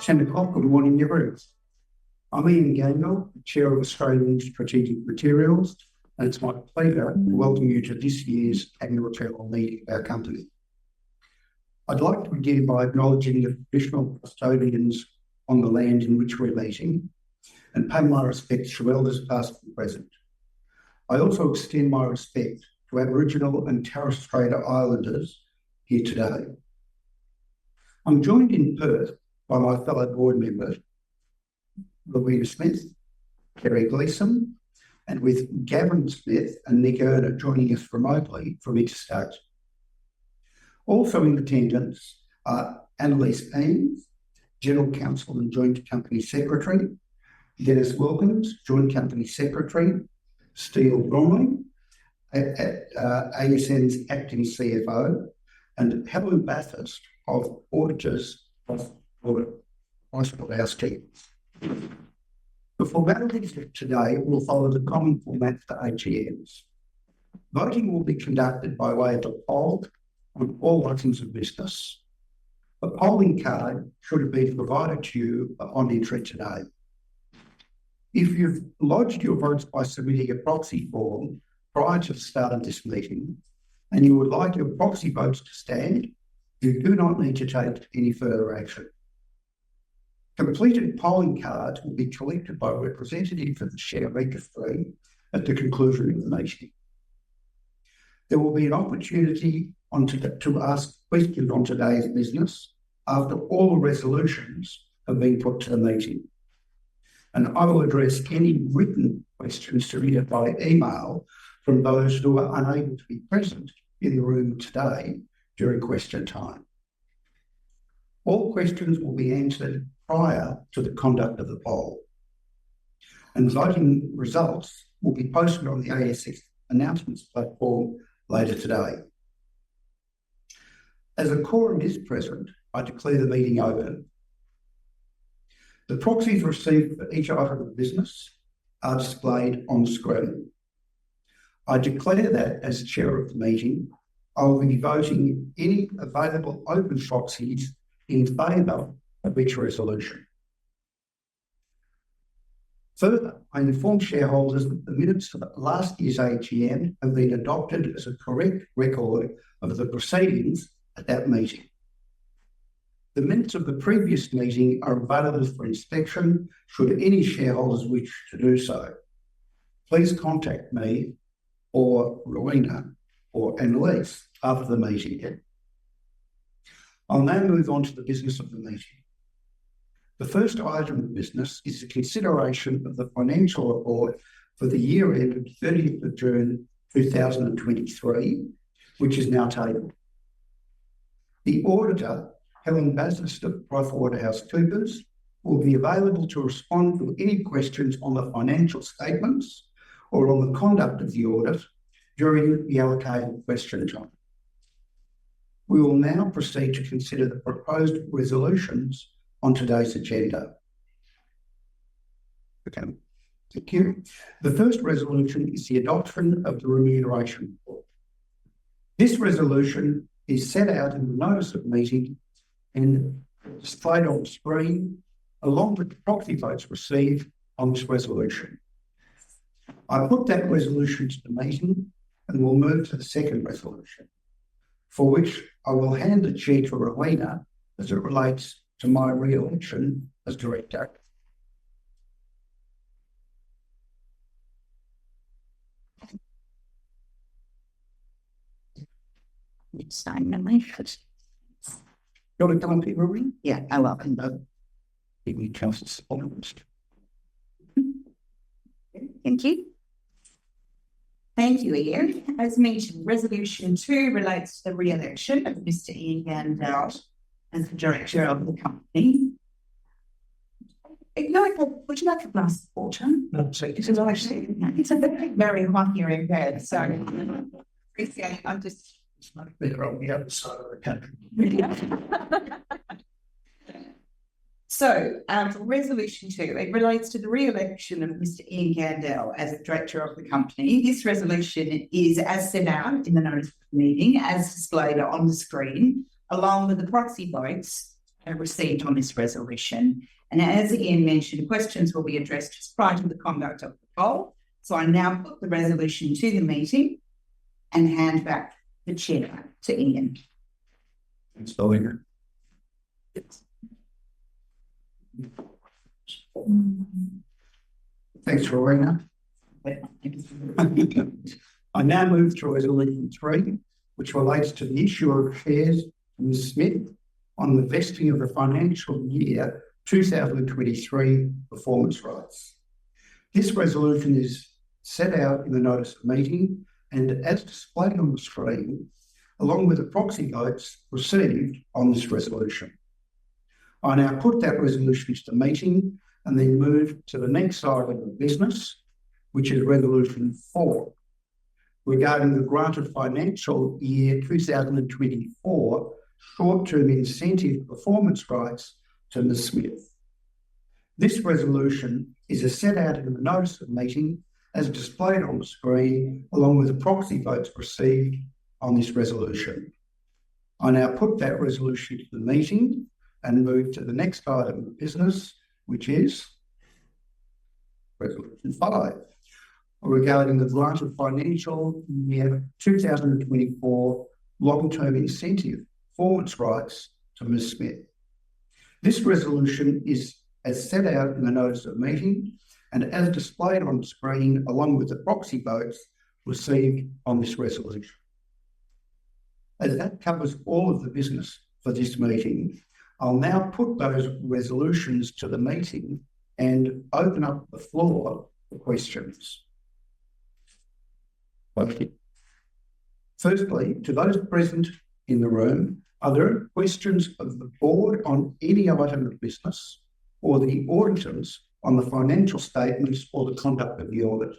10 o'clock. Good morning, everyone. I'm Ian Gaynell, Chair of Australian Strategic Materials, and it's my pleasure to welcome you to this year's annual general meeting of our company. I'd like to begin by acknowledging the traditional custodians on the land in which we're meeting and pay my respects to elders past and present. I also extend my respect to Aboriginal and Torres Strait Islanders here today. I'm joined in Perth by my fellow board members, Louisa Smith, Kerry Gleeson, and with Gavin Smith and Nick Erner joining us remotely from interstate. Also in attendance are Annalise Eames, General Counsel and Joint Company Secretary, Dennis Wilkins, Joint Company Secretary, Steele Bromley, ASN's Acting CFO, and Helen Bathurst of Auditors of PricewaterhouseCoopers. The formalities of today will follow the common format for AGMs. Voting will be conducted by way of a poll on all items of business. A polling card should have been provided to you on entry today. If you've lodged your votes by submitting a proxy form prior to the start of this meeting, and you would like your proxy votes to stand, you do not need to take any further action. Completed polling cards will be collected by a representative of the share registry at the conclusion of the meeting. There will be an opportunity to ask questions on today's business after all the resolutions have been put to the meeting. And I will address any written questions submitted by email from those who are unable to be present in the room today during question time. All questions will be answered prior to the conduct of the poll, and voting results will be posted on the ASX announcements platform later today. As a quorum is present, I declare the meeting open. The proxies received for each item of business are displayed on screen. I declare that as chair of the meeting, I will be voting any available open proxies in favour of each resolution. Further, I inform shareholders that the minutes for the last year's AGM have been adopted as a correct record of the proceedings at that meeting. The minutes of the previous meeting are available for inspection should any shareholders wish to do so. Please contact me or Rowena or Annalise after the meeting. I'll now move on to the business of the meeting. The first item of business is the consideration of the financial report for the year ended 30th of June 2023, which is now tabled. The auditor, Helen Bathurst of PricewaterhouseCoopers, will be available to respond to any questions on the financial statements or on the conduct of the audit during the allocated question time. We will now proceed to consider the proposed resolutions on today's agenda. Okay, thank you. The first resolution is the adoption of the remuneration report. This resolution is set out in the notice of meeting and displayed on the screen, along with the proxy votes received on this resolution. I put that resolution to the meeting and will move to the second resolution, for which I will hand the chair to Rowena as it relates to my re-election as director. It's time in my foot. You want to come up here, Rowena? Yeah, I welcome. Give me a chance to speak. Thank you. Thank you, Ian. As mentioned, Resolution 2 relates to the re-election of Mr. Ian Gaynell as the director of the company. Would you like a glass of water? No, so It's actually it's a very hot here in bed, so appreciate it. I'm just it's much better on the other side of the country. So, for Resolution 2, it relates to the re-election of Mr. Ian Gaynell as the director of the company. This resolution is as set out in the notice of the meeting, as displayed on the screen, along with the proxy votes received on this resolution. And as Ian mentioned, questions will be addressed just prior to the conduct of the poll. So I now put the resolution to the meeting and hand back the chair to Ian. Thanks, Rowena. Thanks, Rowena. I now move to resolution 3, which relates to the issue of shares to Ms. Smith on the vesting of the financial year 2023 performance rights. This resolution is set out in the notice of meeting and as displayed on the screen, along with the proxy votes received on this resolution. I now put that resolution to the meeting and then move to the next item of business, which is resolution 4, regarding the grant of financial year 2024 short-term incentive performance rights to Ms. Smith. This resolution is as set out in the notice of meeting as displayed on the screen, along with the proxy votes received on this resolution. I now put that resolution to the meeting and move to the next item of business, which is resolution 5, regarding the grant of financial year 2024 long-term incentive performance rights to Ms. Smith. This resolution is as set out in the notice of meeting and as displayed on the screen, along with the proxy votes received on this resolution. As that covers all of the business for this meeting, I'll now put those resolutions to the meeting and open up the floor for questions. Firstly, to those present in the room, are there questions of the board on any item of business or the auditors on the financial statements or the conduct of the audit?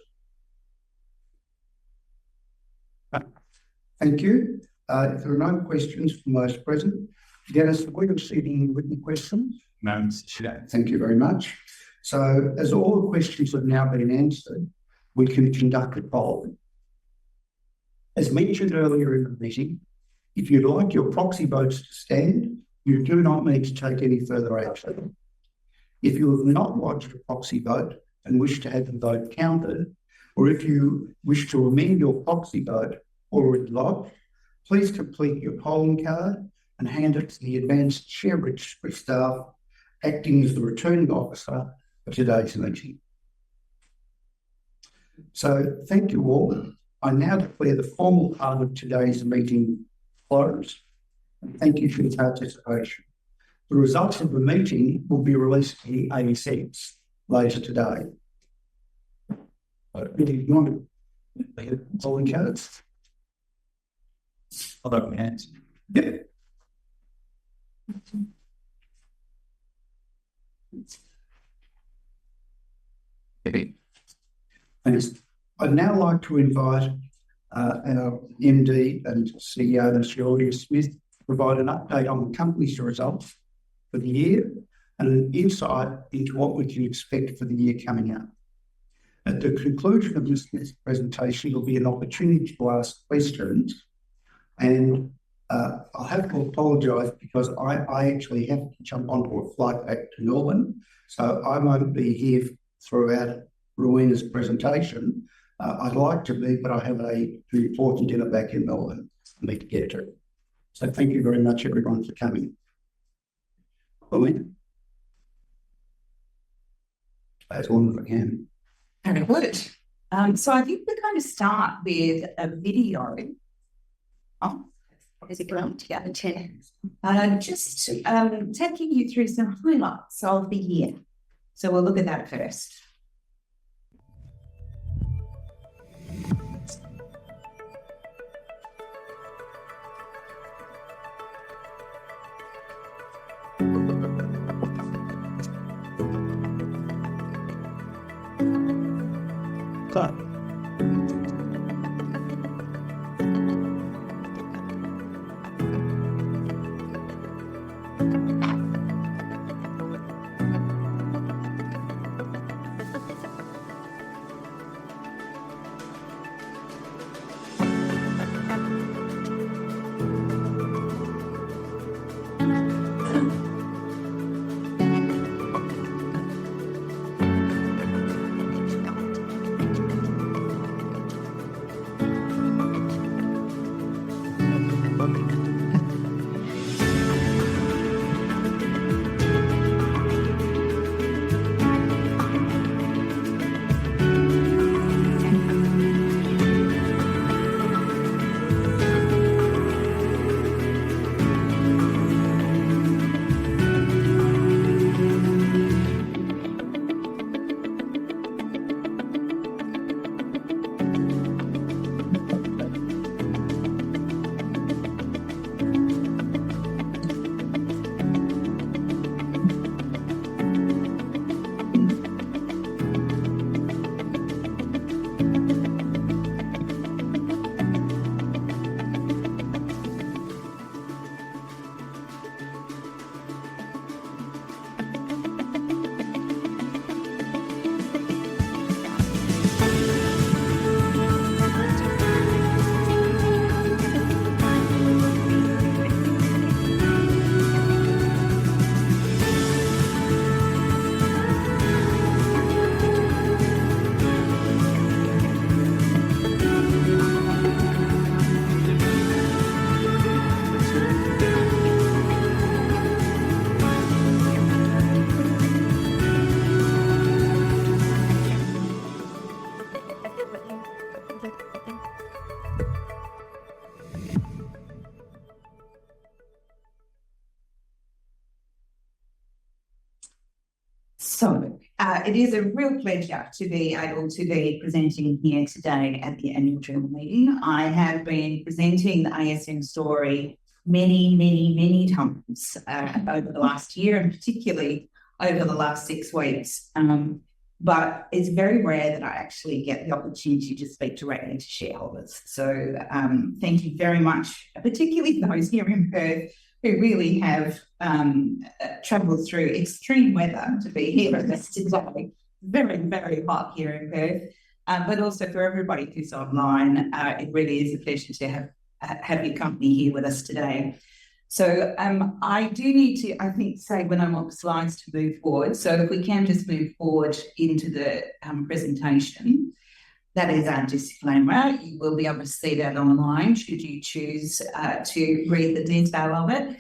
Thank you. If there are no questions from those present, Dennis, have we received any written questions? No, Mr. Chair. Thank you very much. So, as all the questions have now been answered, we can conduct a poll. As mentioned earlier in the meeting, if you'd like your proxy votes to stand, you do not need to take any further action. If you have not lodged a proxy vote and wish to have the vote counted, or if you wish to amend your proxy vote already lodged, please complete your polling card and hand it to the advanced share registry staff acting as the returning officer for today's meeting. So, thank you all. I now declare the formal part of today's meeting closed. And thank you for your participation. The results of the meeting will be released to the ASX later today. Do you want to polling cards? I'll open hands. Yeah. Thanks. I'd now like to invite our MD and CEO, Ms. Julia Smith, to provide an update on the company's results for the year and an insight into what we can expect for the year coming up. At the conclusion of Ms. Smith's presentation, there'll be an opportunity to ask questions, and I'll have to apologise because I actually have to jump onto a flight back to Melbourne, so I won't be here throughout Rowena's presentation. I'd like to be, but I have an important dinner back in Melbourne I need to get to. So thank you very much, everyone, for coming. Rowena? As long as I can. Very good. So I think we're going to start with a video. Oh, is it going together, 10? Just taking you through some highlights of the year. So we'll look at that first. So it is a real pleasure to be able to be presenting here today at the annual general meeting. I have been presenting the ASM story many times over the last year, and particularly over the last 6 weeks. But it's very rare that I actually get the opportunity to speak directly to shareholders. So thank you very much, particularly those here in Perth who really have travelled through extreme weather to be here with us today. Very hot here in Perth, but also for everybody who's online, it really is a pleasure to have your company here with us today. So I do need to, I think, say when I'm on the slides to move forward. So if we can just move forward into the presentation. That is our disclaimer. You will be able to see that online should you choose to read the detail of it.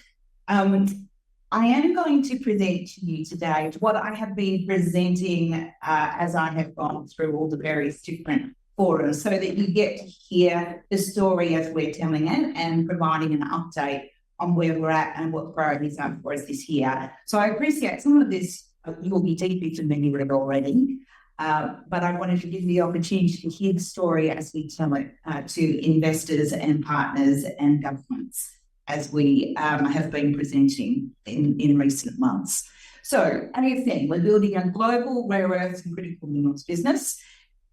I am going to present to you today what I have been presenting as I have gone through all the various different forums, so that you get to hear the story as we're telling it and providing an update on where we're at and what the priorities are for us this year. So I appreciate some of this you will be deeply familiar with already. But I wanted to give you the opportunity to hear the story as we tell it to investors and partners and governments as we have been presenting in recent months. So, ASM, we're building a global rare earths and critical minerals business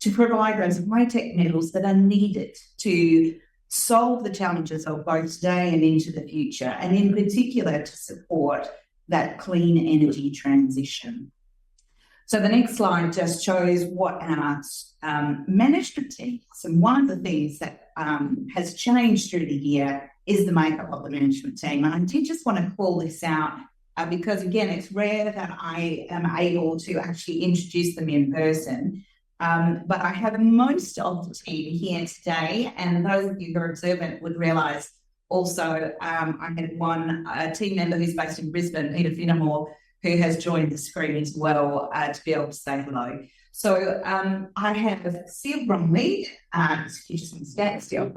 to provide those high-tech metals that are needed to solve the challenges of both today and into the future, and in particular to support that clean energy transition. So the next slide just shows what our management team. So one of the things that has changed through the year is the makeup of the management team. And I did just want to call this out because, again, it's rare that I am able to actually introduce them in person. But I have most of the team here today, and those of you who are observant would realise also I had one team member who's based in Brisbane, Peter Finnemore, who has joined the screen as well to be able to say hello. So I have Steele Bromley, excuse me, Steele.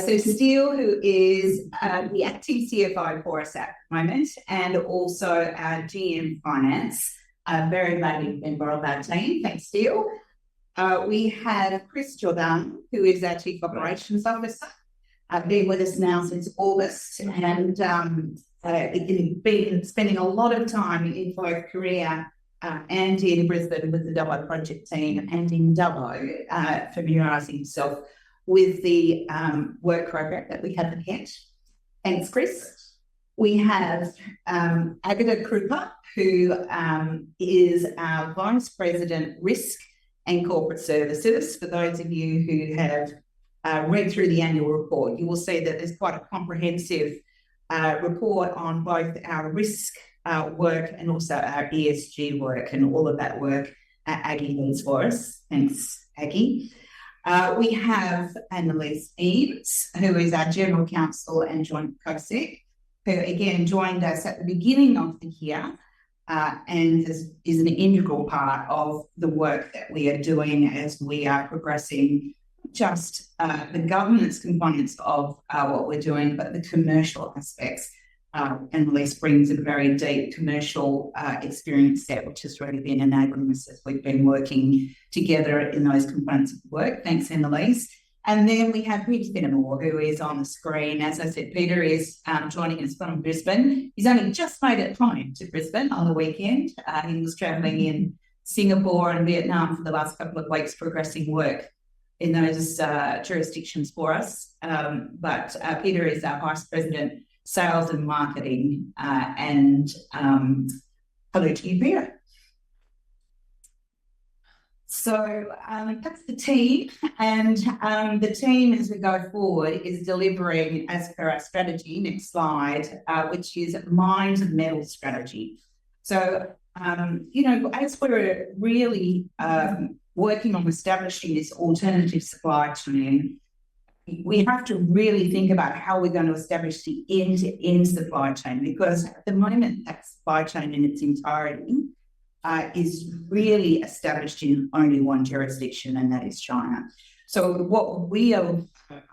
So Steele, who is the acting CFO for us at the moment, and also our GM Finance, a very valued member of our team. Thanks, Steele. We have Chris Jordan, who is our Chief Operations Officer, been with us now since August, and been spending a lot of time in both Korea and in Brisbane with the Dubbo project team, and in Dubbo, familiarising himself with the work program that we have ahead. Thanks, Chris. We have Agatha Krupa, who is our Vice President Risk and Corporate Services. For those of you who have read through the annual report, you will see that there's quite a comprehensive report on both our risk work and also our ESG work, and all of that work Aggie leads for us. Thanks, Aggie. We have Annalise Eames, who is our General Counsel and Joint COSEC, who again joined us at the beginning of the year and is an integral part of the work that we are doing as we are progressing just the governance components of what we're doing, but the commercial aspects. Annalise brings a very deep commercial experience set, which has really been enabling us as we've been working together in those components of work. Thanks, Annalise. And then we have Peter Finnemore, who is on the screen. As I said, Peter is joining us from Brisbane. He's only just made it home to Brisbane on the weekend. He was travelling in Singapore and Vietnam for the last couple of weeks, progressing work in those jurisdictions for us. But Peter is our Vice President, Sales and Marketing. And hello to you, Peter. So that's the team, and the team as we go forward is delivering as per our strategy, next slide, which is Mines and Metals strategy. So, as we're really working on establishing this alternative supply chain, we have to really think about how we're going to establish the end-to-end supply chain, because at the moment that supply chain in its entirety is really established in only one jurisdiction, and that is China. So what we are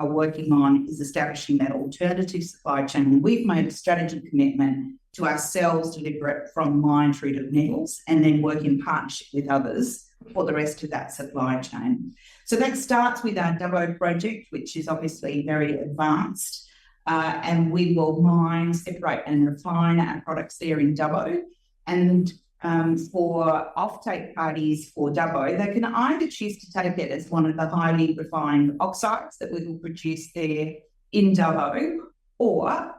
working on is establishing that alternative supply chain. We've made a strategy commitment to ourselves deliver it from mine through to metals, and then work in partnership with others for the rest of that supply chain. So that starts with our Dubbo project, which is obviously very advanced, and we will mine, separate and refine our products there in Dubbo. And for offtake parties for Dubbo, they can either choose to take it as one of the highly refined oxides that we will produce there in Dubbo, or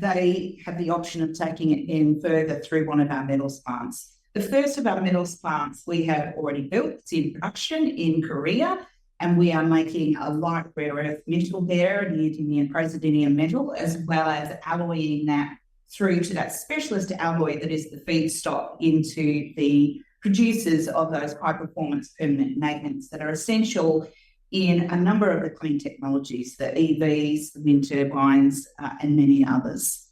they have the option of taking it in further through one of our metals plants. The first of our metals plants we have already built. It's in production in Korea, and we are making a light rare earth metal there, neodymium praseodymium metal, as well as alloying that through to that specialist alloy that is the feedstock into the producers of those high-performance permanent magnets that are essential in a number of the clean technologies, the EVs, the wind turbines, and many others.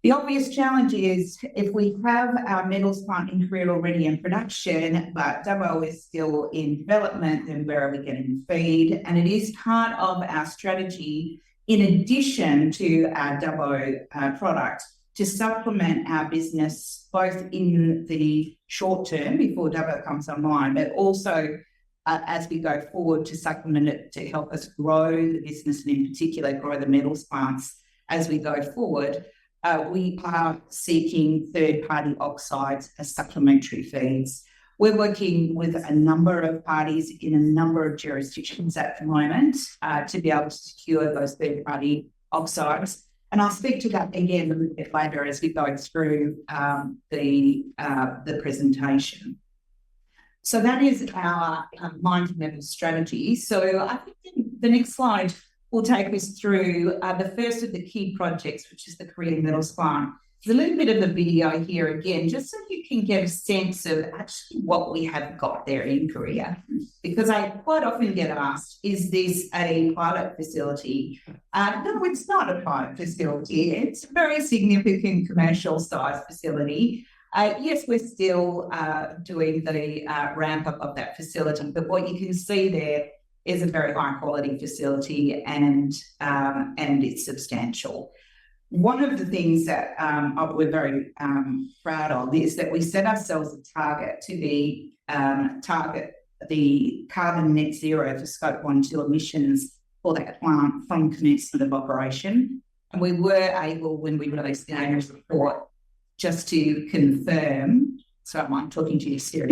The obvious challenge is if we have our metals plant in Korea already in production, but Dubbo is still in development, then where are we getting the feed? And it is part of our strategy, in addition to our Dubbo product, to supplement our business both in the short term before Dubbo comes online, but also as we go forward to supplement it to help us grow the business, and in particular grow the metals plants as we go forward. We are seeking third-party oxides as supplementary feeds. We're working with a number of parties in a number of jurisdictions at the moment to be able to secure those third-party oxides. And I'll speak to that again a little bit later as we go through the presentation. So that is our mine to metal strategy. So I think the next slide will take us through the first of the key projects, which is the Korean metals plant. There's a little bit of the video here again, just so you can get a sense of actually what we have got there in Korea. Because I quite often get asked, is this a pilot facility? No, it's not a pilot facility. It's a very significant commercial size facility. Yes, we're still doing the ramp up of that facility, but what you can see there is a very high quality facility, and it's substantial. One of the things that we're very proud of is that we set ourselves a target to target the carbon net zero for scope 1 and 2 emissions for that plant from commencement of operation. And we were able, when we released the annual report, just to confirm. So I'm talking to you, Siri.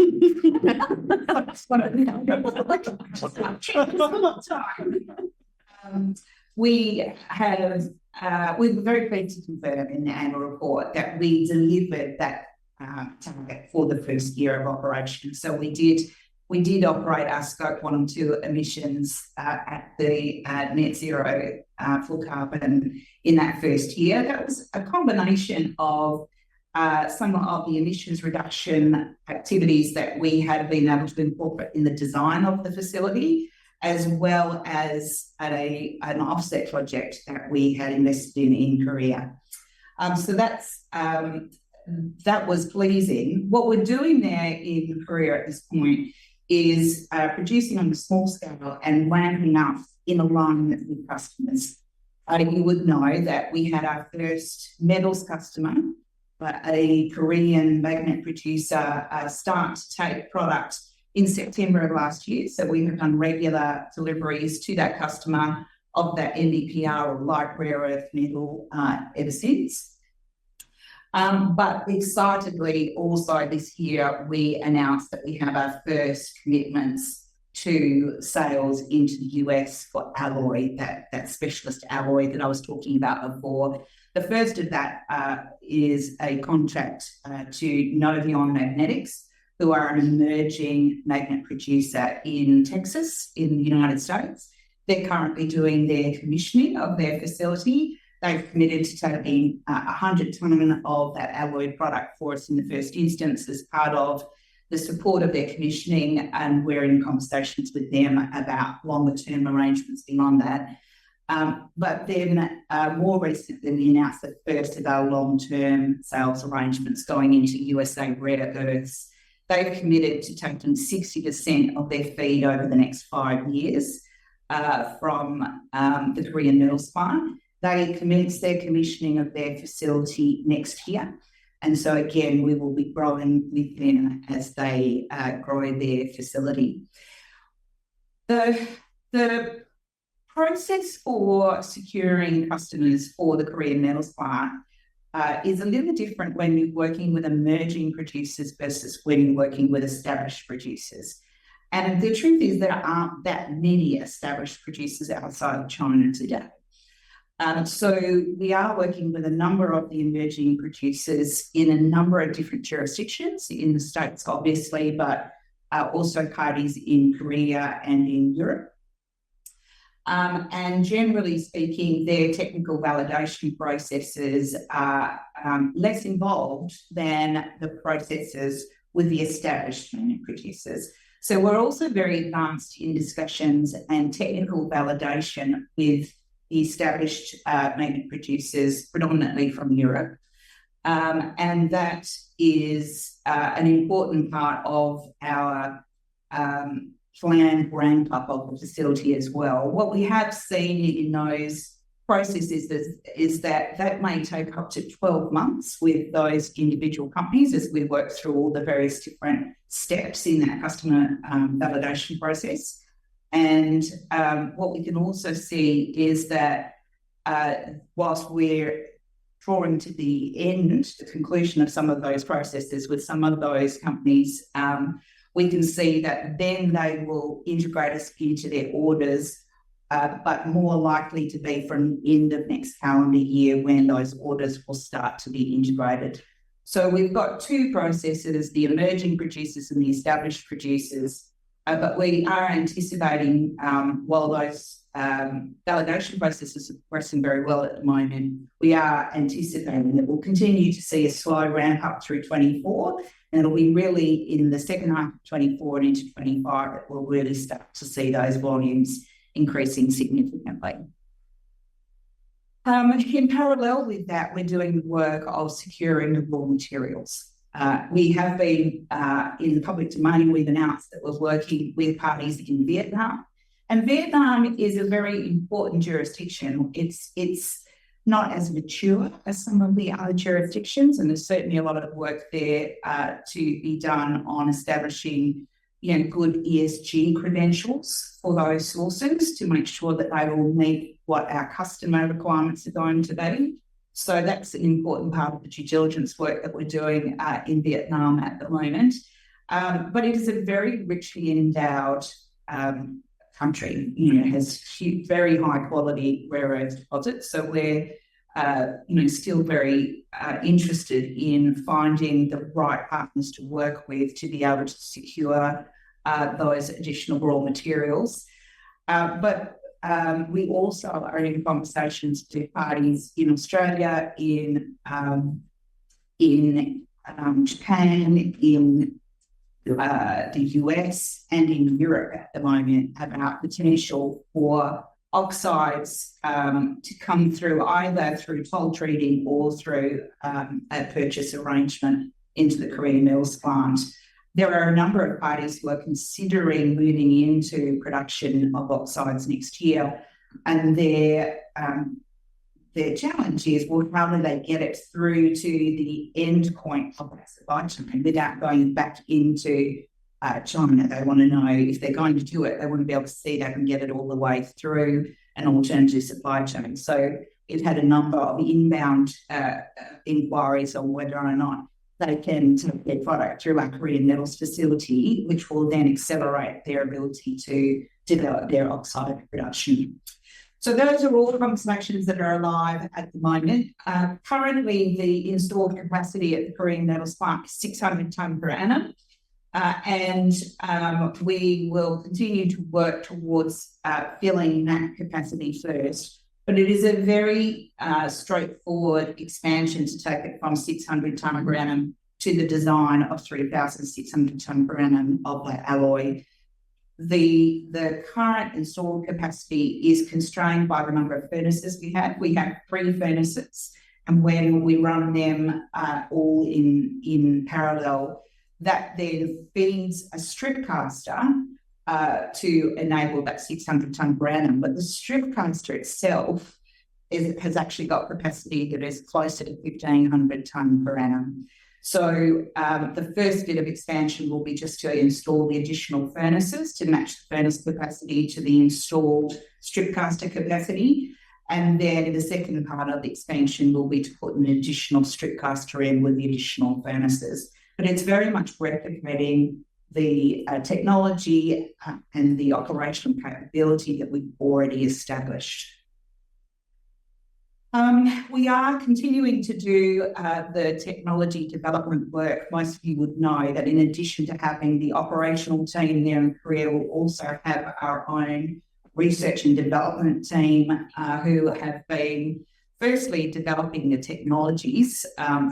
We were very pleased to confirm in the annual report that we delivered that target for the first year of operation. So we did operate our scope 1 and 2 emissions at the net zero full carbon in that first year. That was a combination of some of the emissions reduction activities that we had been able to incorporate in the design of the facility, as well as an offset project that we had invested in Korea. So that was pleasing. What we're doing there in Korea at this point is producing on a small scale and ramping up in alignment with customers. You would know that we had our first metals customer, a Korean magnet producer, start to take product in September of last year. So we have done regular deliveries to that customer of that NdPr or light rare earth metal ever since. But excitedly also this year, we announced that we have our first commitments to sales into the US for alloy, that specialist alloy that I was talking about before. The first of that is a contract to Novion Magnetics, who are an emerging magnet producer in Texas, in the United States. They're currently doing their commissioning of their facility. They've committed to taking 100 tonnes of that alloy product for us in the first instance as part of the support of their commissioning, and we're in conversations with them about longer term arrangements beyond that. But then more recently, we announced the first of our long-term sales arrangements going into USA Rare Earths. They've committed to taking 60% of their feed over the next 5 years from the Korean metals plant. They commence their commissioning of their facility next year. And so again, we will be growing with them as they grow their facility. The process for securing customers for the Korean metals plant is a little different when you're working with emerging producers versus when you're working with established producers. And the truth is there aren't that many established producers outside of China today. So we are working with a number of the emerging producers in a number of different jurisdictions, in the States obviously, but also parties in Korea and in Europe. And generally speaking, their technical validation processes are less involved than the processes with the established magnet producers. So we're also very advanced in discussions and technical validation with the established magnet producers, predominantly from Europe. And that is an important part of our planned ramp-up of the facility as well. What we have seen in those processes is that may take up to 12 months with those individual companies as we work through all the various different steps in that customer validation process. And what we can also see is that whilst we're drawing to the end, the conclusion of some of those processes with some of those companies, we can see that then they will integrate us into their orders, but more likely to be from the end of next calendar year when those orders will start to be integrated. So we've got two processes, the emerging producers and the established producers, but we are anticipating, while those validation processes are progressing very well at the moment, we are anticipating that we'll continue to see a slow ramp up through 24, and it'll be really in the second half of 24 and into 25 that we'll really start to see those volumes increasing significantly. In parallel with that, we're doing the work of securing the raw materials. We have been in the public domain, we've announced that we're working with parties in Vietnam. And Vietnam is a very important jurisdiction. It's not as mature as some of the other jurisdictions, and there's certainly a lot of work there to be done on establishing, good ESG credentials for those sources to make sure that they will meet what our customer requirements are going to be. So that's an important part of the due diligence work that we're doing in Vietnam at the moment. But it is a very richly endowed country. It has very high quality rare earth deposits. So we're, still very interested in finding the right partners to work with to be able to secure those additional raw materials. But we also are in conversations with parties in Australia, in Japan, in the US and in Europe at the moment about potential for oxides to come through either through toll treating or through a purchase arrangement into the Korean metals plant. There are a number of parties who are considering moving into production of oxides next year, and their challenge is, well, how do they get it through to the end point of that supply chain without going back into China? They want to know if they're going to do it, they want to be able to see they can get it all the way through an alternative supply chain. So it had a number of inbound inquiries on whether or not they can take their product through our Korean metals facility, which will then accelerate their ability to develop their oxide production. So those are all the conversations that are alive at the moment. Currently, the installed capacity at the Korean metals plant is 600 tonne per annum. And we will continue to work towards filling that capacity first. But it is a very straightforward expansion to take it from 600 tonne per annum to the design of 3,600 tonne per annum of that alloy. The current installed capacity is constrained by the number of furnaces we have. We have 3 furnaces, and when we run them all in parallel, that then feeds a strip caster to enable that 600 tonne per annum. But the strip caster itself has actually got capacity that is closer to 1,500 tonne per annum. So the first bit of expansion will be just to install the additional furnaces to match the furnace capacity to the installed strip caster capacity. And then the second part of the expansion will be to put an additional strip caster in with the additional furnaces. But it's very much replicating the technology and the operational capability that we've already established. We are continuing to do the technology development work. Most of you would know that in addition to having the operational team there in Korea, we'll also have our own research and development team who have been firstly developing the technologies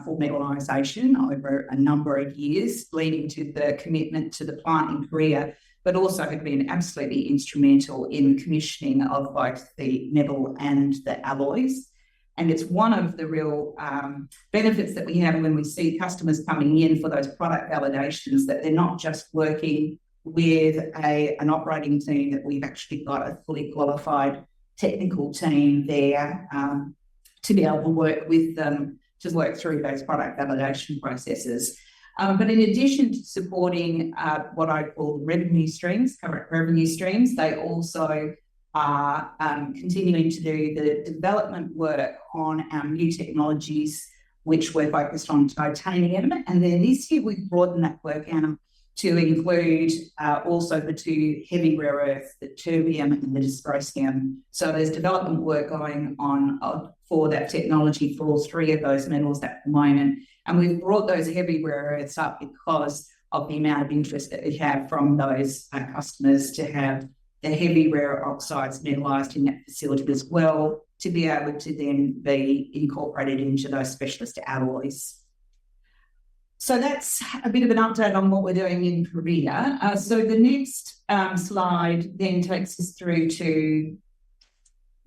for metallisation over a number of years, leading to the commitment to the plant in Korea, but also have been absolutely instrumental in commissioning of both the metal and the alloys. And it's one of the real benefits that we have when we see customers coming in for those product validations, that they're not just working with an operating team, that we've actually got a fully qualified technical team there to be able to work with them to work through those product validation processes. But in addition to supporting what I call revenue streams, current revenue streams, they also are continuing to do the development work on our new technologies, which we're focused on titanium. And then this year we've broadened that work out to include also the two heavy rare earths, the terbium and the dysprosium. So there's development work going on for that technology for all three of those metals at the moment. And we've brought those heavy rare earths up because of the amount of interest that we have from those customers to have the heavy rare oxides metallised in that facility as well, to be able to then be incorporated into those specialist alloys. So that's a bit of an update on what we're doing in Korea. So the next slide then takes us through to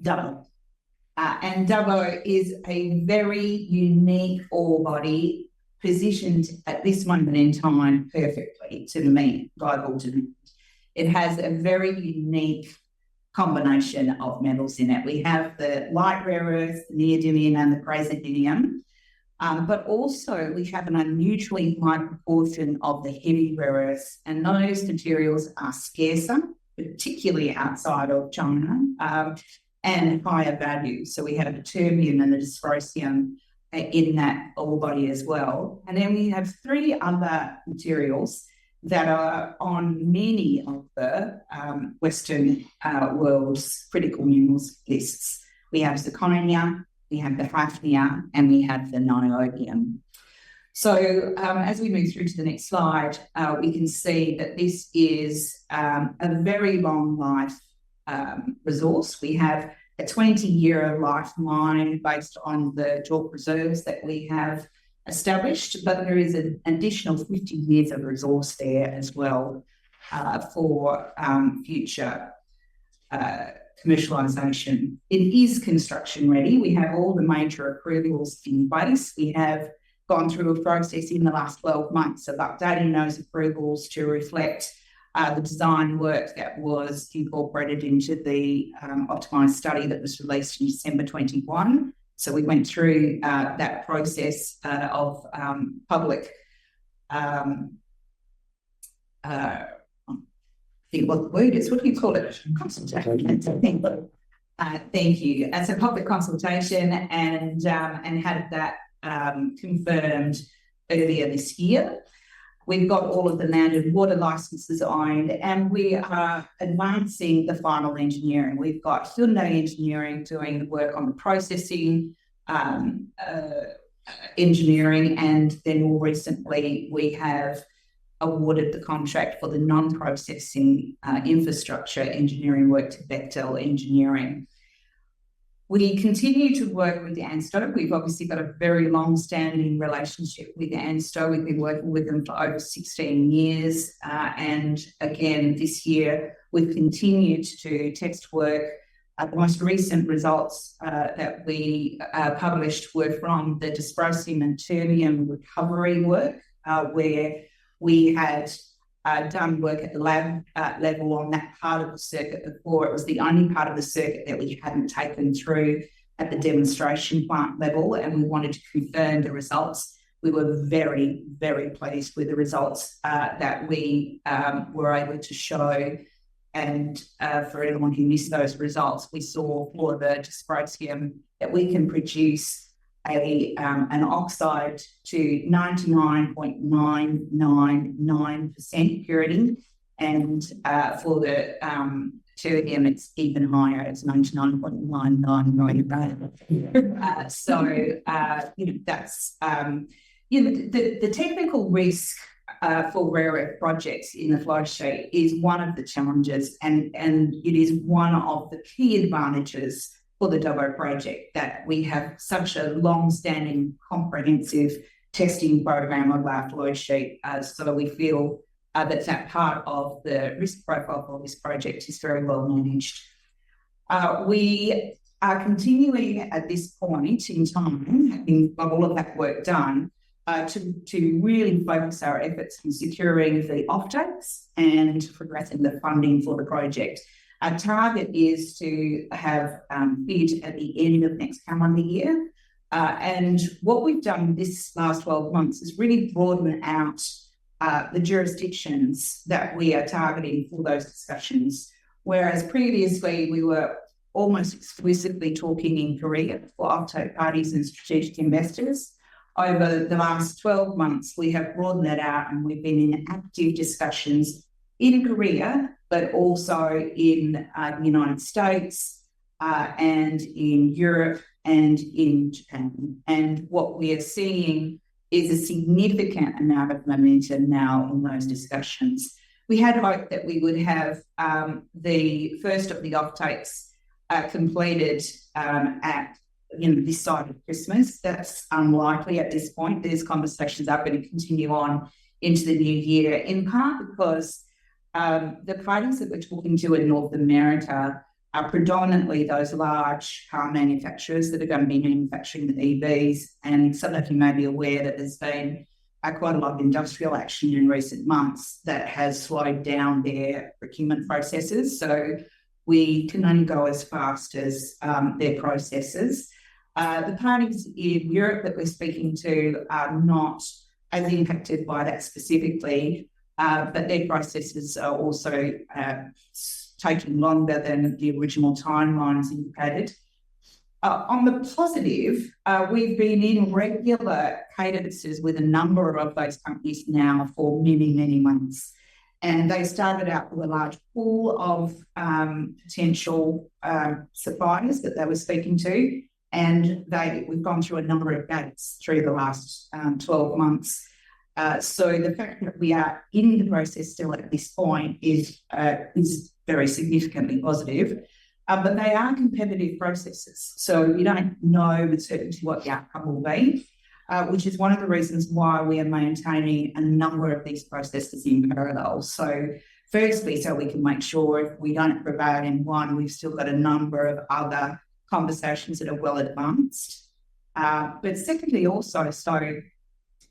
Dubbo. And Dubbo is a very unique ore body positioned at this moment in time perfectly to meet global demand. It has a very unique combination of metals in it. We have the light rare earths, the neodymium and the praseodymium. But also we have an unusually high proportion of the heavy rare earths, and those materials are scarcer, particularly outside of China, and higher value. So we have the terbium and the dysprosium in that ore body as well. And then we have three other materials that are on many of the Western world's critical minerals lists. We have zirconia, we have the hafnia, and we have the niobium. So as we move through to the next slide, we can see that this is a very long life resource. We have a 20-year life mine based on the JORC reserves that we have established, but there is an additional 50 years of resource there as well for future commercialisation. It is construction ready. We have all the major approvals in place. We have gone through a process in the last 12 months of updating those approvals to reflect the design work that was incorporated into the optimised study that was released in December 21. So we went through that process of public what the word is, what do you call it? Consultation. Thank you. As a public consultation and had that confirmed earlier this year. We've got all of the land and water licenses owned, and we are advancing the final engineering. We've got Hyundai Engineering doing the work on the processing engineering, and then more recently we have awarded the contract for the non-processing infrastructure engineering work to Bechtel Engineering. We continue to work with ANSTO. We've obviously got a very long-standing relationship with ANSTO. We've been working with them for over 16 years. And again, this year, we've continued to do test work. The most recent results that we published were from the dysprosium and terbium recovery work, where we had done work at the lab level on that part of the circuit before. It was the only part of the circuit that we hadn't taken through at the demonstration plant level, and we wanted to confirm the results. We were very, very pleased with the results that we were able to show. And for anyone who missed those results, we saw for the dysprosium that we can produce an oxide to 99.999% purity, and for the terbium, it's even higher. It's 99.999. So that's the technical risk for rare earth projects in the flow sheet is one of the challenges, and it is one of the key advantages for the Dubbo project that we have such a long-standing, comprehensive testing program of our flow sheet. So we feel that part of the risk profile for this project is very well managed. We are continuing at this point in time, having got all of that work done, to really focus our efforts in securing the offtakes and progressing the funding for the project. Our target is to have FID at the end of next calendar year. And what we've done this last 12 months is really broaden out the jurisdictions that we are targeting for those discussions. Whereas previously we were almost exclusively talking in Korea for offtake parties and strategic investors. Over the last 12 months, we have broadened that out, and we've been in active discussions in Korea, but also in the United States and in Europe and in Japan. And what we are seeing is a significant amount of momentum now in those discussions. We had hoped that we would have the first of the offtakes completed at this side of Christmas. That's unlikely at this point. These conversations are going to continue on into the new year, in part because the parties that we're talking to in North America are predominantly those large car manufacturers that are going to be manufacturing the EVs. And some of you may be aware that there's been quite a lot of industrial action in recent months that has slowed down their procurement processes. So we can only go as fast as their processes. The parties in Europe that we're speaking to are not as impacted by that specifically, but their processes are also taking longer than the original timelines indicated. On the positive, we've been in regular cadences with a number of those companies now for many, many months. And they started out with a large pool of potential suppliers that they were speaking to. And we've gone through a number of gates through the last 12 months. So the fact that we are in the process still at this point is very significantly positive. But they are competitive processes. So we don't know with certainty what the outcome will be, which is one of the reasons why we are maintaining a number of these processes in parallel. So firstly, so we can make sure if we don't prevail in one, we've still got a number of other conversations that are well advanced. But secondly, also, so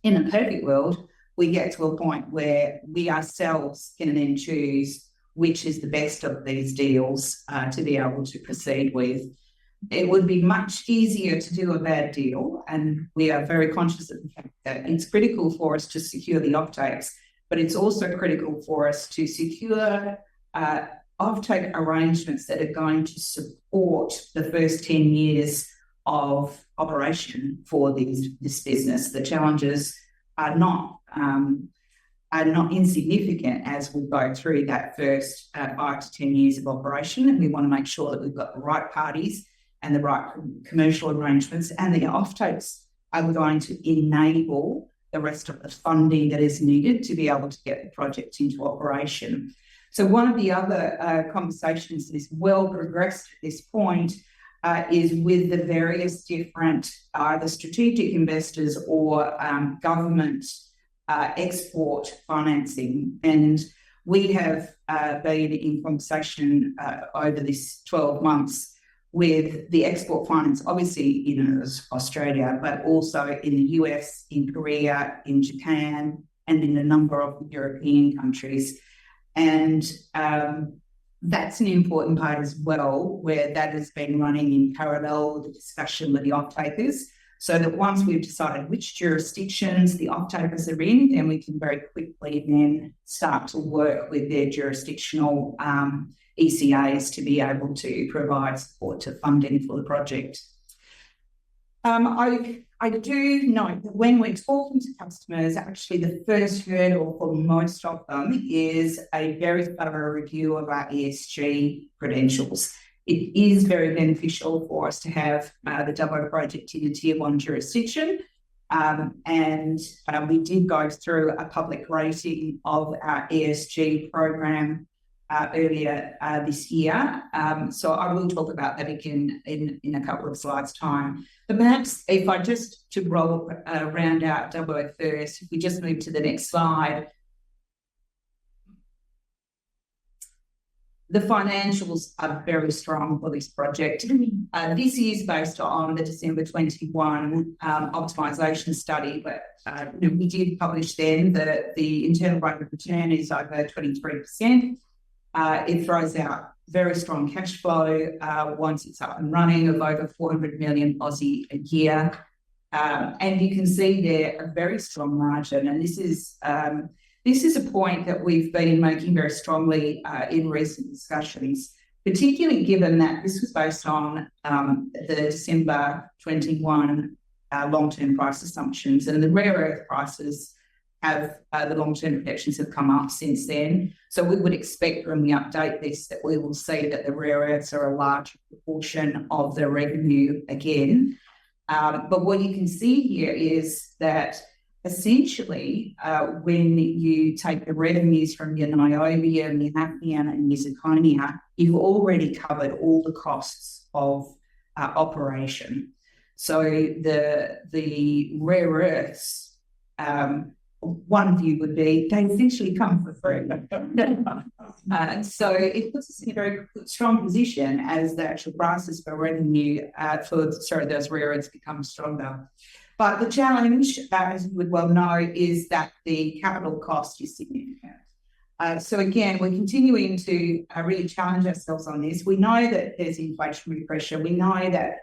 in a perfect world, we get to a point where we ourselves can then choose which is the best of these deals to be able to proceed with. It would be much easier to do a bad deal, and we are very conscious of the fact that it's critical for us to secure the offtakes, but it's also critical for us to secure offtake arrangements that are going to support the first 10 years of operation for this business. The challenges are not insignificant as we go through that first 5 to 10 years of operation, and we want to make sure that we've got the right parties and the right commercial arrangements, and the offtakes are going to enable the rest of the funding that is needed to be able to get the project into operation. So one of the other conversations that is well progressed at this point is with the various different either strategic investors or government export financing. And we have been in conversation over this 12 months with the export finance, obviously in Australia, but also in the US, in Korea, in Japan, and in a number of European countries. And That's an important part as well, where that has been running in parallel with the discussion with the off-takers, so that once we've decided which jurisdictions the off-takers are in, then we can very quickly then start to work with their jurisdictional ECAs to be able to provide support to funding for the project. I do note that when we're talking to customers, actually the first hurdle for most of them is a very thorough review of our ESG credentials. It is very beneficial for us to have the Dubbo project in a tier 1 jurisdiction. And we did go through a public rating of our ESG program earlier this year. So I will talk about that again in a couple of slides' time. But perhaps if I just to round out Dubbo first, if we just move to the next slide. The financials are very strong for this project. This is based on the December 21 optimisation study, but we did publish then that the internal rate of return is over 23%. It throws out very strong cash flow once it's up and running of over 400 million Aussie a year. And you can see there a very strong margin. And this is a point that we've been making very strongly in recent discussions, particularly given that this was based on the December 21 long-term price assumptions, and the rare earth prices have the long-term projections have come up since then. So we would expect when we update this that we will see that the rare earths are a large proportion of the revenue again. But what you can see here is that essentially when you take the revenues from your niobium, your hafnium and your zirconia, you've already covered all the costs of operation. So the rare earths, one view would be they essentially come for free. So it puts us in a very strong position as the actual prices for revenue those rare earths become stronger. But the challenge, as you would well know, is that the capital cost is significant. So again, we're continuing to really challenge ourselves on this. We know that there's inflationary pressure. We know that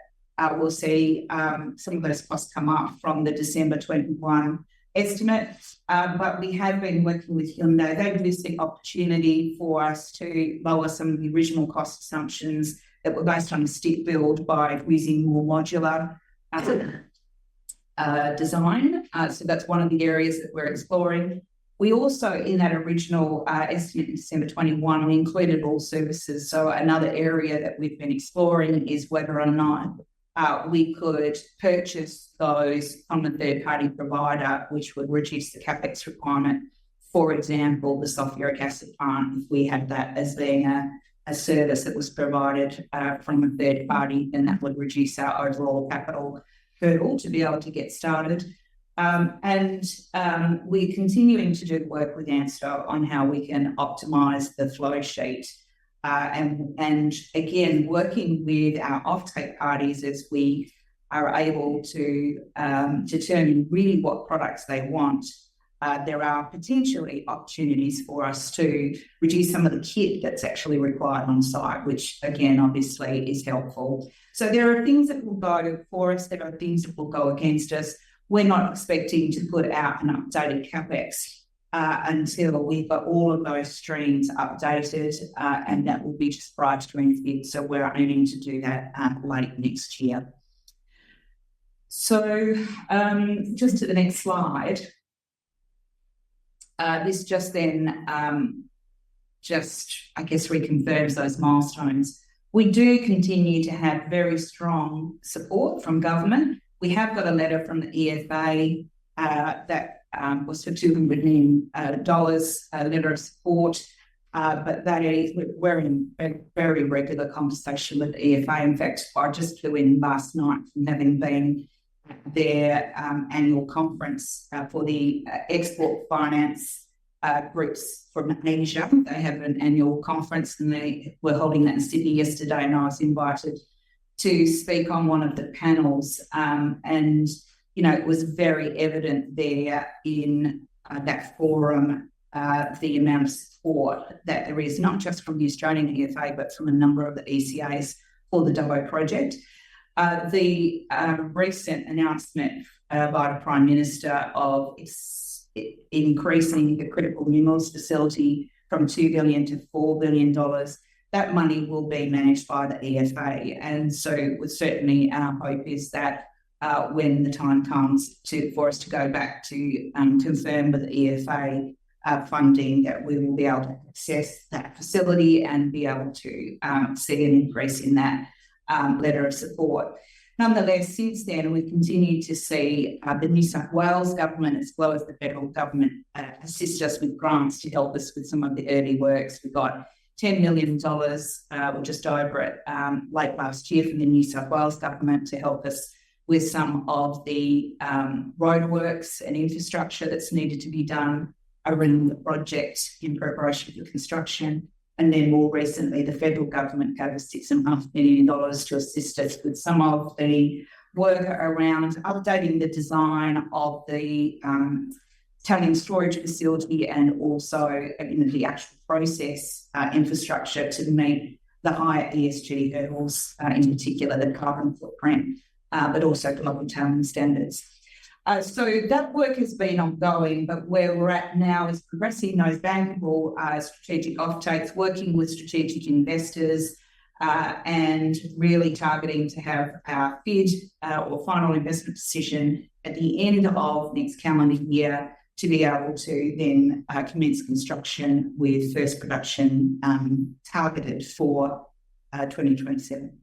we'll see some of those costs come up from the December 21 estimate, but we have been working with Hyundai. They do see opportunity for us to lower some of the original cost assumptions that were based on a stick build by using more modular design. So that's one of the areas that we're exploring. We also, in that original estimate in December 21, we included all services. So another area that we've been exploring is whether or not we could purchase those from a third-party provider, which would reduce the capex requirement. For example, the sulfuric acid plant, if we had that as being a service that was provided from a third party, then that would reduce our overall capital hurdle to be able to get started. And we're continuing to do work with ANSTO on how we can optimise the flow sheet. And again, working with our offtake parties as we are able to determine really what products they want. There are potentially opportunities for us to reduce some of the kit that's actually required on site, which again, obviously is helpful. So there are things that will go for us, there are things that will go against us. We're not expecting to put out an updated capex until we've got all of those streams updated, and that will be just prior to NFID. So we're aiming to do that late next year. So just to the next slide. This just then I guess reconfirms those milestones. We do continue to have very strong support from government. We have got a letter from the EFA that was for $200 million, a letter of support, but that is, we're in a very regular conversation with the EFA. In fact, I just flew in last night from having been at their annual conference for the export finance groups from Asia. They have an annual conference and they were holding that in Sydney yesterday, and I was invited to speak on one of the panels. And, you know, it was very evident there in that forum the amount of support that there is, not just from the Australian EFA, but from a number of the ECAs for the Dubbo project. The recent announcement by the Prime Minister of increasing the critical minerals facility from $2 billion to $4 billion, that money will be managed by the EFA. And so certainly our hope is that when the time comes for us to go back to confirm with the EFA funding, that we will be able to access that facility and be able to see an increase in that letter of support. Nonetheless, since then, we've continued to see the New South Wales government as well as the federal government assist us with grants to help us with some of the early works. We got $10 million, or just over it, late last year from the New South Wales government to help us with some of the roadworks and infrastructure that's needed to be done around the project in preparation for construction. And then more recently, the federal government gave us $6.5 million to assist us with some of the work around updating the design of the tailing storage facility and also the actual process infrastructure to meet the higher ESG hurdles, in particular the carbon footprint, but also global tailing standards. So that work has been ongoing, but where we're at now is progressing those bankable strategic offtakes, working with strategic investors, and really targeting to have our FID or final investment decision at the end of next calendar year to be able to then commence construction with first production targeted for 2027.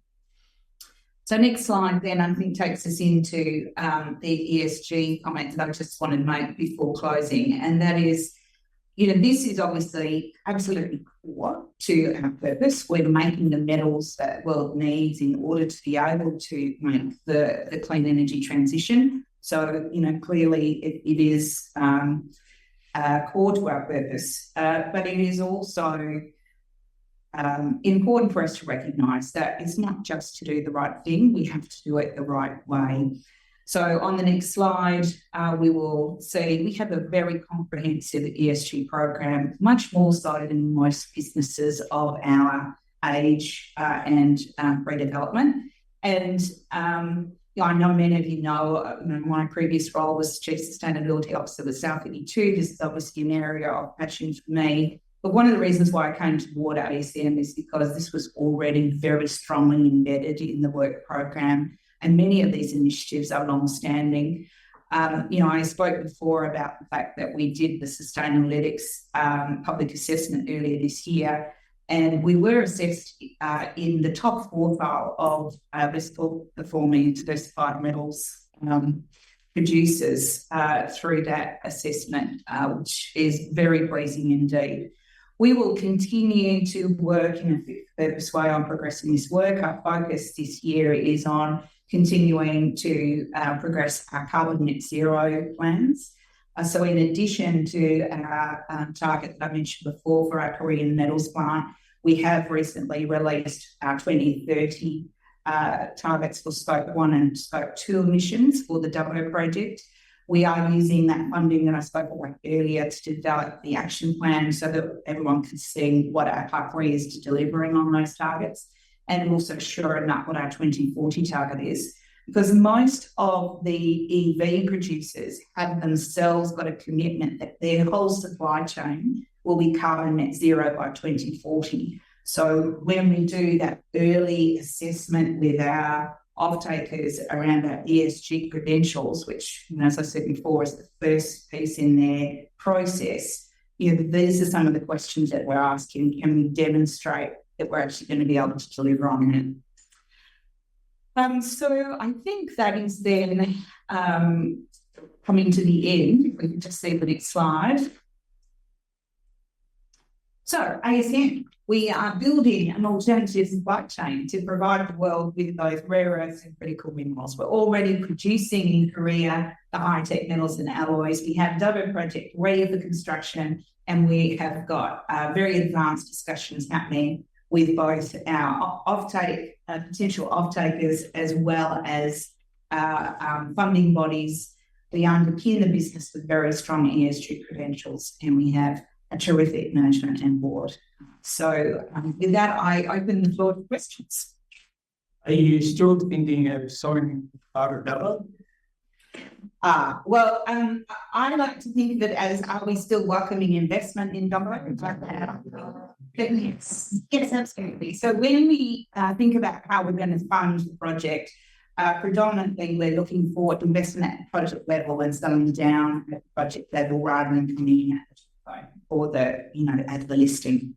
So next slide then, I think, takes us into the ESG comments that I just wanted to make before closing. And that is, this is obviously absolutely core to our purpose. We're making the metals that the world needs in order to be able to make the clean energy transition. So, clearly it is core to our purpose, but it is also important for us to recognise that it's not just to do the right thing, we have to do it the right way. So on the next slide, we will see we have a very comprehensive ESG program, much more so than most businesses of our age and pre-development. And I know many of you know, my previous role was Chief Sustainability Officer with South 52. This is obviously an area of passion for me. But one of the reasons why I came toward ASM is because this was already very strongly embedded in the work program, and many of these initiatives are long-standing. I spoke before about the fact that we did the Sustainalytics public assessment earlier this year, and we were assessed in the top quartile of best performing diversified metals producers through that assessment, which is very pleasing indeed. We will continue to work in a fit-for-purpose way on progressing this work. Our focus this year is on continuing to progress our carbon net zero plans. So in addition to our target that I mentioned before for our Korean metals plant, we have recently released our 2030 targets for Scope 1 and Scope 2 emissions for the Dubbo project. We are using that funding that I spoke about earlier to develop the action plan so that everyone can see what our pathway is to delivering on those targets, and also shoring up what our 2040 target is. Because most of the EV producers have themselves got a commitment that their whole supply chain will be carbon net zero by 2040. So when we do that early assessment with our off-takers around our ESG credentials, which, as I said before, is the first piece in their process, these are some of the questions that we're asking. Can we demonstrate that we're actually going to be able to deliver on it? So I think that is then coming to the end. If we can just see the next slide. So ASM, we are building an alternative supply chain to provide the world with those rare earths and critical minerals. We're already producing in Korea the high-tech metals and alloys. We have Dubbo project ready for construction, and we have got very advanced discussions happening with both our potential off-takers as well as funding bodies. We underpin the business with very strong ESG credentials, and we have a terrific management and board. So with that, I open the floor to questions. Are you still thinking of selling part of Dubbo? Well, I like to think of it as, are we still welcoming investment in Dubbo? Yes, absolutely. So when we think about how we're going to fund the project, predominantly we're looking for investment at project level and selling down at project level rather than coming in or the, at the listing.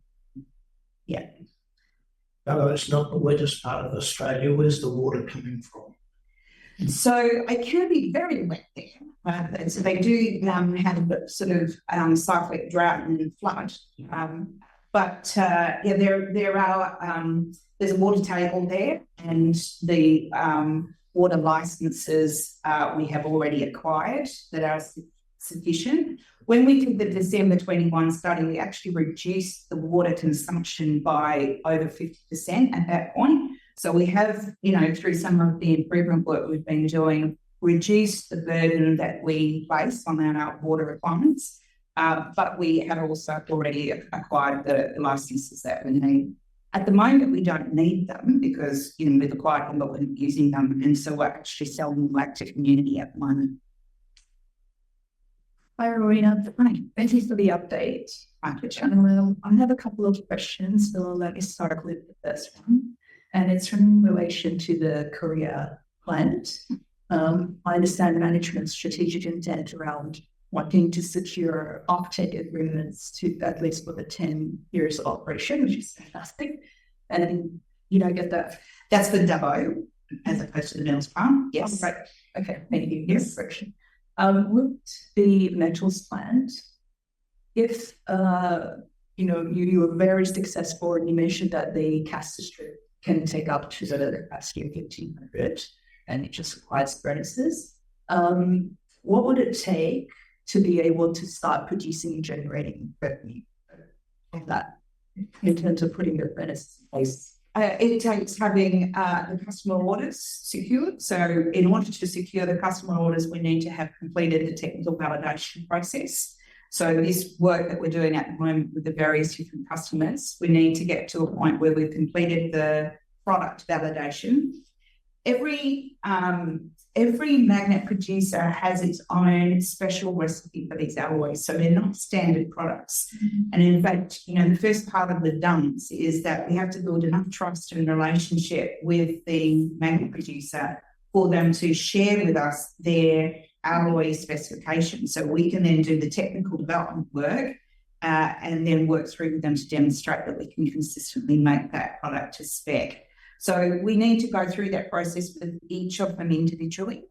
Yeah. No, it's not the wettest part of Australia. Where's the water coming from? So it can be very wet there. So they do have a sort of cyclic drought and flood. But there are there's a water table there, and the water licenses we have already acquired that are sufficient. When we did the December 21 study, we actually reduced the water consumption by over 50% at that point. So we have, through some of the improvement work we've been doing, reduced the burden that we place on our water requirements. But we have also already acquired the licenses that we need. At the moment, we don't need them because we've acquired them, but we're not using them. And so we're actually selling them back to community at the moment. Hi, Rowena. Thank you for the update. I have a couple of questions, so let me start with the first one. And it's in relation to the Korea plant. I understand management's strategic intent around wanting to secure offtake agreements to at least for the 10 years of operation, which is fantastic. And you don't get that. That's the Dubbo as opposed to the Mills Farm. Yes. Right. Okay. Thank you. Yes. With the metals plant, if you were very successful and you mentioned that the caster strip can take up to the capacity of 1,500 and it just requires furnaces, what would it take to be able to start producing and generating revenue of that in terms of putting the furnace in place? It takes having the customer orders secured. So in order to secure the customer orders, we need to have completed the technical validation process. So this work that we're doing at the moment with the various different customers, we need to get to a point where we've completed the product validation. Every magnet producer has its own special recipe for these alloys, so they're not standard products. And in fact, the first part of the dance is that we have to build enough trust and relationship with the magnet producer for them to share with us their alloy specifications, so we can then do the technical development work and then work through with them to demonstrate that we can consistently make that product to spec. So we need to go through that process with each of them individually.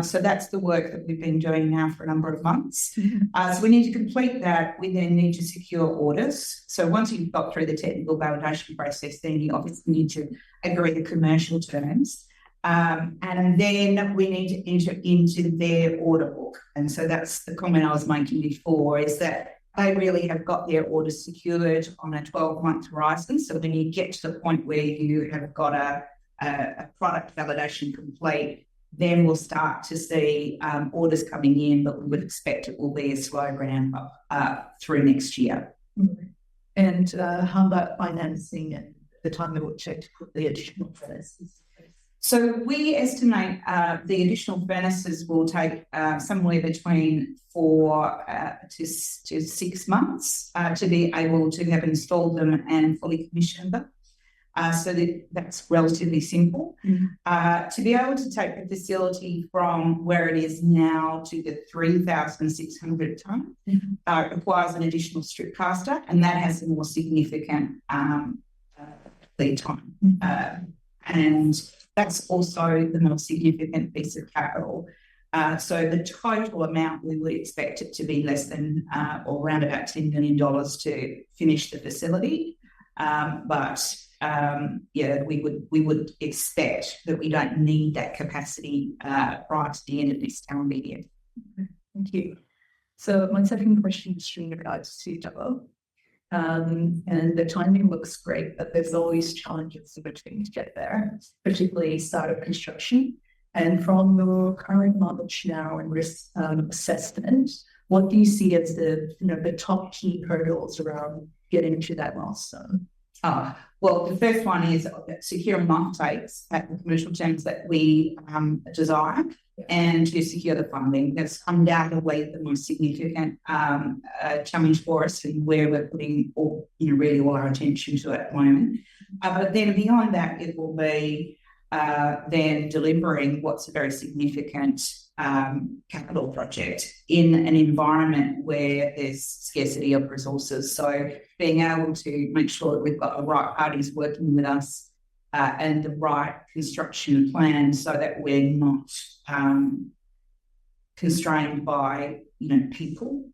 So that's the work that we've been doing now for a number of months. So we need to complete that. We then need to secure orders. So once you've got through the technical validation process, then you obviously need to agree the commercial terms. And then we need to enter into their order book. And so that's the comment I was making before, is that they really have got their orders secured on a 12-month horizon. So when you get to the point where you have got a product validation complete, then we'll start to see orders coming in, but we would expect it will be a slow ramp up through next year. And how about financing and the time it would take to put the additional furnaces? So we estimate the additional furnaces will take somewhere between 4 to 6 months to be able to have installed them and fully commissioned them. So that's relatively simple. To be able to take the facility from where it is now to the 3,600 tonne requires an additional strip caster, and that has a more significant lead time. And that's also the most significant piece of capital. So the total amount, we would expect it to be less than or around about $10 million to finish the facility. But we would expect that we don't need that capacity prior to the end of this calendar year. Thank you. So my second question is in regards to Dubbo. And the timing looks great, but there's always challenges in between to get there, particularly start of construction. And from your current knowledge now and risk assessment, what do you see as the top key hurdles around getting to that milestone? Well, the first one is securing offtakes at the commercial terms that we desire, and to secure the funding. That's undoubtedly the most significant challenge for us, and where we're putting really all our attention to at the moment. But then beyond that, it will be then delivering what's a very significant capital project in an environment where there's scarcity of resources. So being able to make sure that we've got the right parties working with us and the right construction plan, so that we're not constrained by people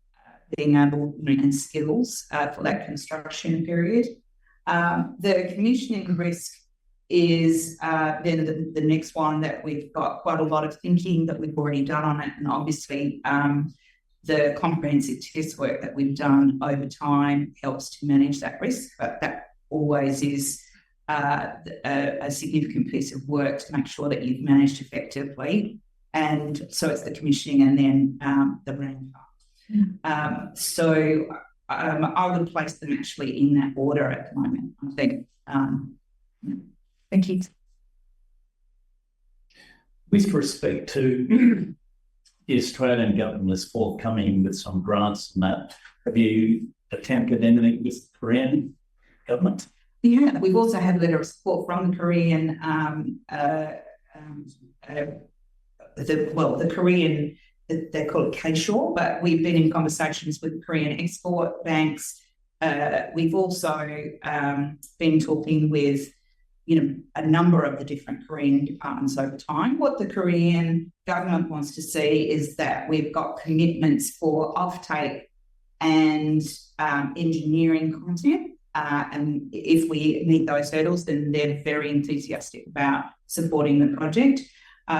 being able and skills for that construction period. The commissioning risk is then the next one that we've got quite a lot of thinking that we've already done on it, and obviously the comprehensive test work that we've done over time helps to manage that risk, but that always is a significant piece of work to make sure that you've managed effectively. And so it's the commissioning and then the ramp up. So I would place them actually in that order at the moment, I think. Thank you. With respect to the Australian government is forthcoming with some grants and that, have you attempted anything with the Korean government? Yeah, we've also had a letter of support from the Korean, the Korean, they call it K-Shore, but we've been in conversations with Korean export banks. We've also been talking with a number of the different Korean departments over time. What the Korean government wants to see is that we've got commitments for offtake and engineering content. And if we meet those hurdles, then they're very enthusiastic about supporting the project.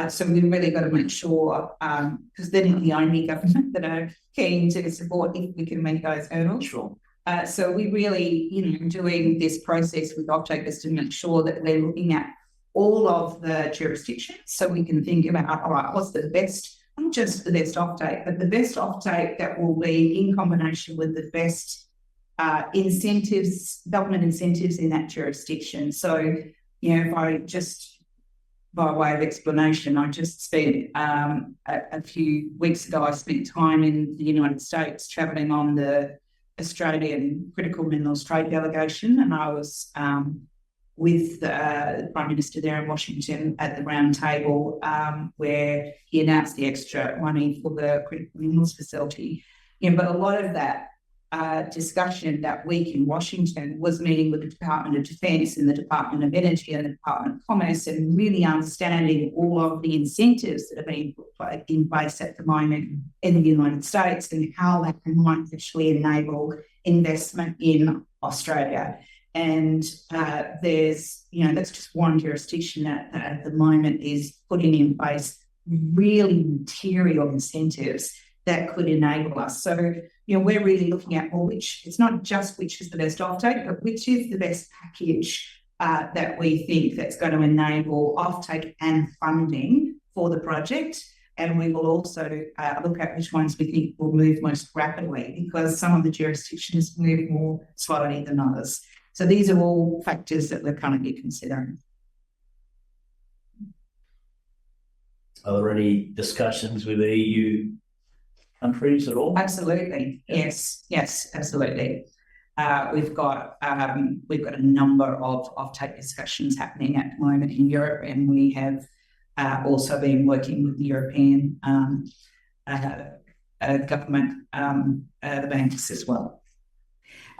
So we've really got to make sure, because they're not the only government that are keen to support if we can meet those hurdles. Sure. So we really, doing this process with offtakers to make sure that we're looking at all of the jurisdictions, so we can think about, all right, what's the best, not just the best offtake, but the best offtake that will be in combination with the best incentives, government incentives in that jurisdiction. So, if I just, by way of explanation, I just spent a few weeks ago, I spent time in the United States travelling on the Australian Critical Minerals Trade Delegation, and I was with the Prime Minister there in Washington at the round table where he announced the extra money for the critical minerals facility. But a lot of that discussion that week in Washington was meeting with the Department of Defence and the Department of Energy and the Department of Commerce, and really understanding all of the incentives that are being put in place at the moment in the United States and how that might actually enable investment in Australia. And there's, that's just one jurisdiction that at the moment is putting in place really material incentives that could enable us. So, we're really looking at, it's not just which is the best offtake, but which is the best package that we think that's going to enable offtake and funding for the project. And we will also look at which ones we think will move most rapidly, because some of the jurisdictions move more slowly than others. So these are all factors that we're currently considering. Are there any discussions with the EU countries at all? Absolutely. Yes, absolutely. We've got a number of offtake discussions happening at the moment in Europe, and we have also been working with the European government, the banks as well.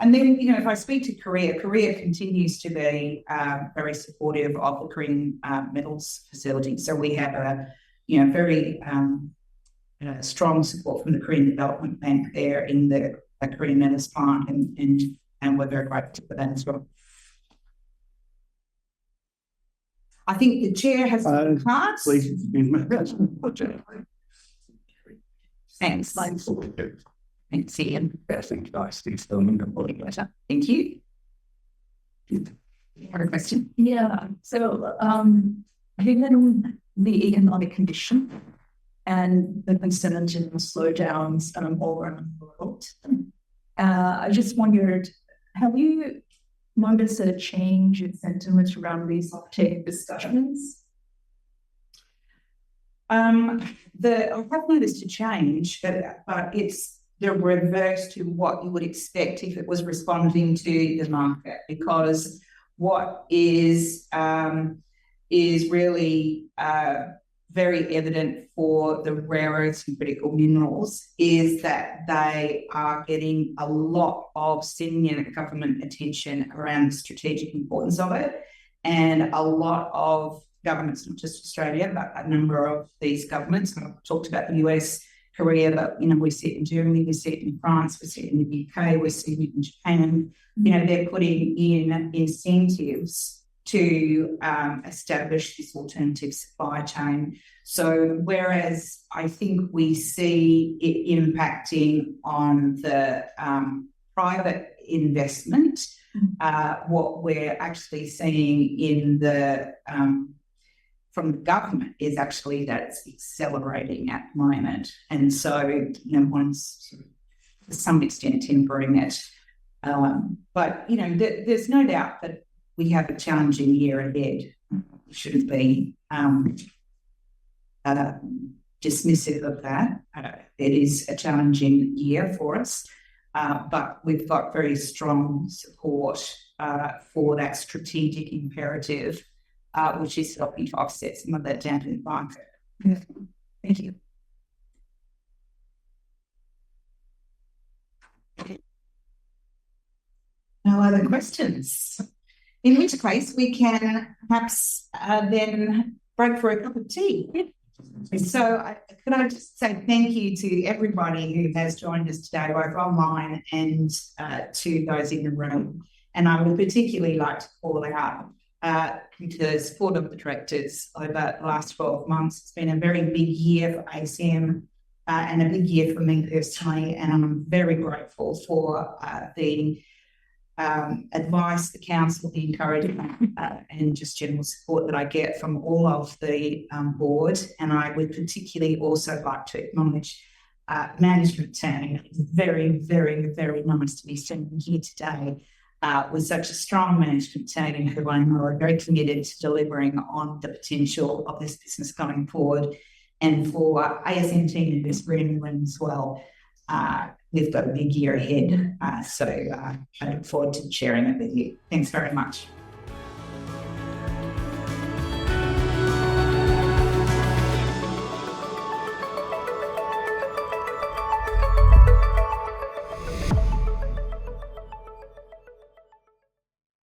And then, if I speak to Korea continues to be very supportive of the Korean metals facility. So we have a very strong support from the Korean Development Bank there in the Korean metals plant, and we're very grateful for that as well. I think the chair has some cards. Please. Thanks. Thanks, Ian. Thank you. You have a question? Yeah. So, given the economic condition and the concerns and slowdowns all around the world. I just wondered, have you noticed a change in sentiment around these offtake discussions? The I've noticed a change, but it's the reverse to what you would expect if it was responding to the market, because what is really very evident for the rare earths and critical minerals is that they are getting a lot of senior government attention around the strategic importance of it, and a lot of governments, not just Australia, but a number of these governments. I've talked about the US, Korea, but we see it in Germany, we see it in France, we see it in the UK, we see it in Japan. They're putting in incentives to establish this alternative supply chain. So whereas I think we see it impacting on the private investment, what we're actually seeing in the from the government is actually that it's accelerating at the moment. And so, one's to some extent tempering it. But, there's no doubt that we have a challenging year ahead. We shouldn't be dismissive of that. It is a challenging year for us, but we've got very strong support for that strategic imperative, which is helping to offset some of that dampening market. Thank you. No other questions? In which case, we can perhaps then break for a cup of tea. So could I just say thank you to everybody who has joined us today, both online and to those in the room. And I would particularly like to call out the support of the directors over the last 12 months. It's been a very big year for ACM and a big year for me personally, and I'm very grateful for the advice, the counsel, the encouragement, and just general support that I get from all of the board. And I would particularly also like to acknowledge management team. It's very, very, very nice to be standing here today with such a strong management team who I know are very committed to delivering on the potential of this business going forward. And for ASM team in this room as well, we've got a big year ahead. So I look forward to sharing it with you. Thanks very much.